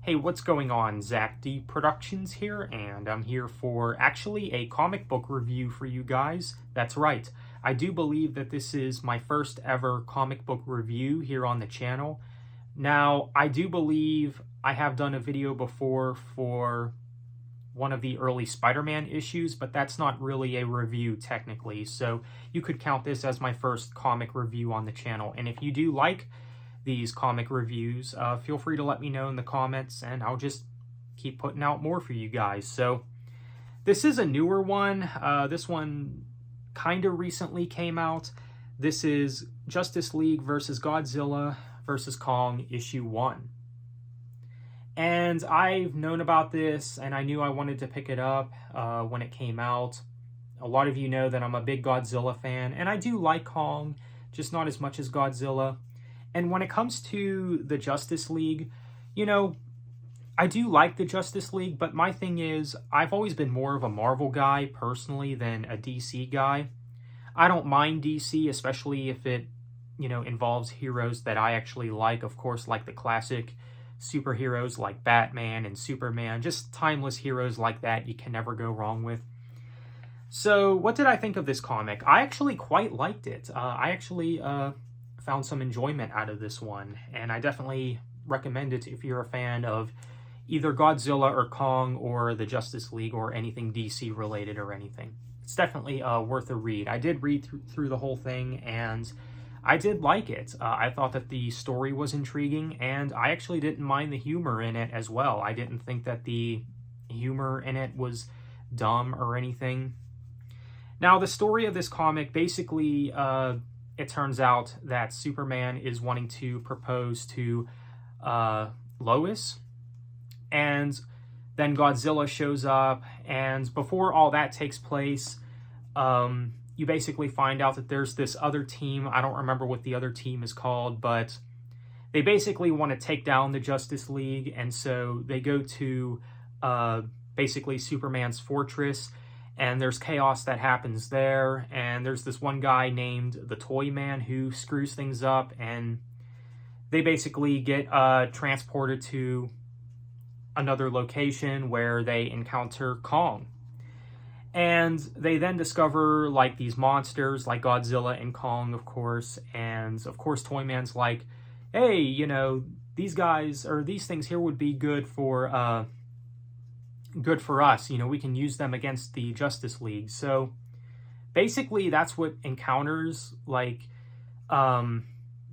Hey, what's going on? Zach D Productions here, and I'm here for actually a comic book review for you guys. That's right. I do believe that this is my first ever comic book review here on the channel. Now, I do believe I have done a video before for one of the early Spider-Man issues, but that's not really a review technically, so you could count this as my first comic review on the channel. And if you do like these comic reviews, feel free to let me know in the comments, and I'll just keep putting out more for you guys. So this is a newer one. This one kind of recently came out. This is Justice League versus Godzilla versus Kong issue 1. And I've known about this, and I knew I wanted to pick it up when it came out. A lot of you know that I'm a big Godzilla fan, and I do like Kong, just not as much as Godzilla. And when it comes to the Justice League, you know, I do like the Justice League, but my thing is, I've always been more of a Marvel guy, personally, than a DC guy. I don't mind DC, especially if it, you know, involves heroes that I actually like. Of course, like the classic superheroes like Batman and Superman, just timeless heroes like that you can never go wrong with. So, what did I think of this comic? I actually quite liked it. I actually found some enjoyment out of this one, and I definitely recommend it if you're a fan of either Godzilla or Kong or the Justice League or anything DC related or anything. It's definitely worth a read. I did read through the whole thing, and I did like it. I thought that the story was intriguing, and I actually didn't mind the humor in it as well. I didn't think that the humor in it was dumb or anything. Now, the story of this comic, basically, it turns out that Superman is wanting to propose to Lois, and then Godzilla shows up, and before all that takes place, you basically find out that there's this other team. I don't remember what the other team is called, but they basically want to take down the Justice League, and so they go to basically Superman's fortress, and there's chaos that happens there, and there's this one guy named the Toy Man who screws things up, and they basically get transported to another location where they encounter Kong. And they then discover, like, these monsters, like Godzilla and Kong, of course, and of course Toy Man's like, hey, you know, these guys, or these things here would be good for us, you know, we can use them against the Justice League. So basically that's what encounters, like,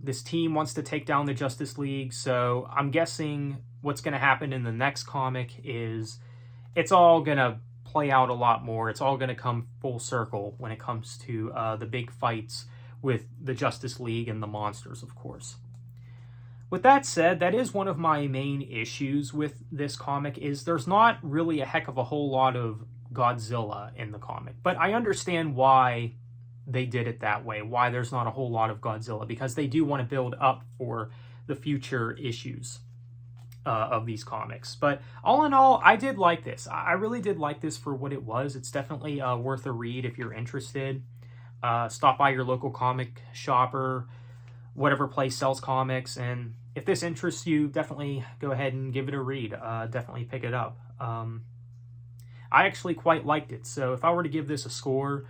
this team wants to take down the Justice League. So I'm guessing what's going to happen in the next comic is it's all going to play out a lot more. It's all going to come full circle when it comes to the big fights with the Justice League and the monsters, of course. With that said, that is one of my main issues with this comic, is there's not really a heck of a whole lot of Godzilla in the comic. But I understand why they did it that way, why there's not a whole lot of Godzilla, because they do want to build up for the future issues of these comics. But all in all, I did like this. I really did like this for what it was. It's definitely worth a read if you're interested. Stop by your local comic shop or whatever place sells comics, and if this interests you, definitely go ahead and give it a read. Definitely pick it up. I actually quite liked it, so if I were to give this a score,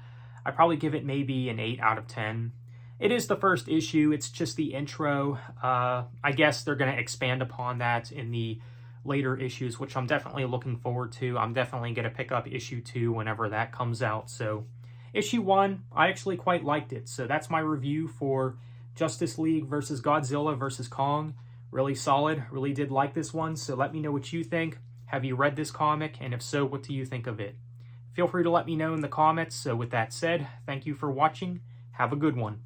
I'd probably give it maybe an 8 out of 10. It is the first issue. It's just the intro. I guess they're going to expand upon that in the later issues, which I'm definitely looking forward to. I'm definitely going to pick up issue 2 whenever that comes out. So issue 1, I actually quite liked it. So that's my review for Justice League versus Godzilla versus Kong. Really solid. Really did like this one. So let me know what you think. Have you read this comic? And if so, what do you think of it? Feel free to let me know in the comments. So with that said, thank you for watching. Have a good one.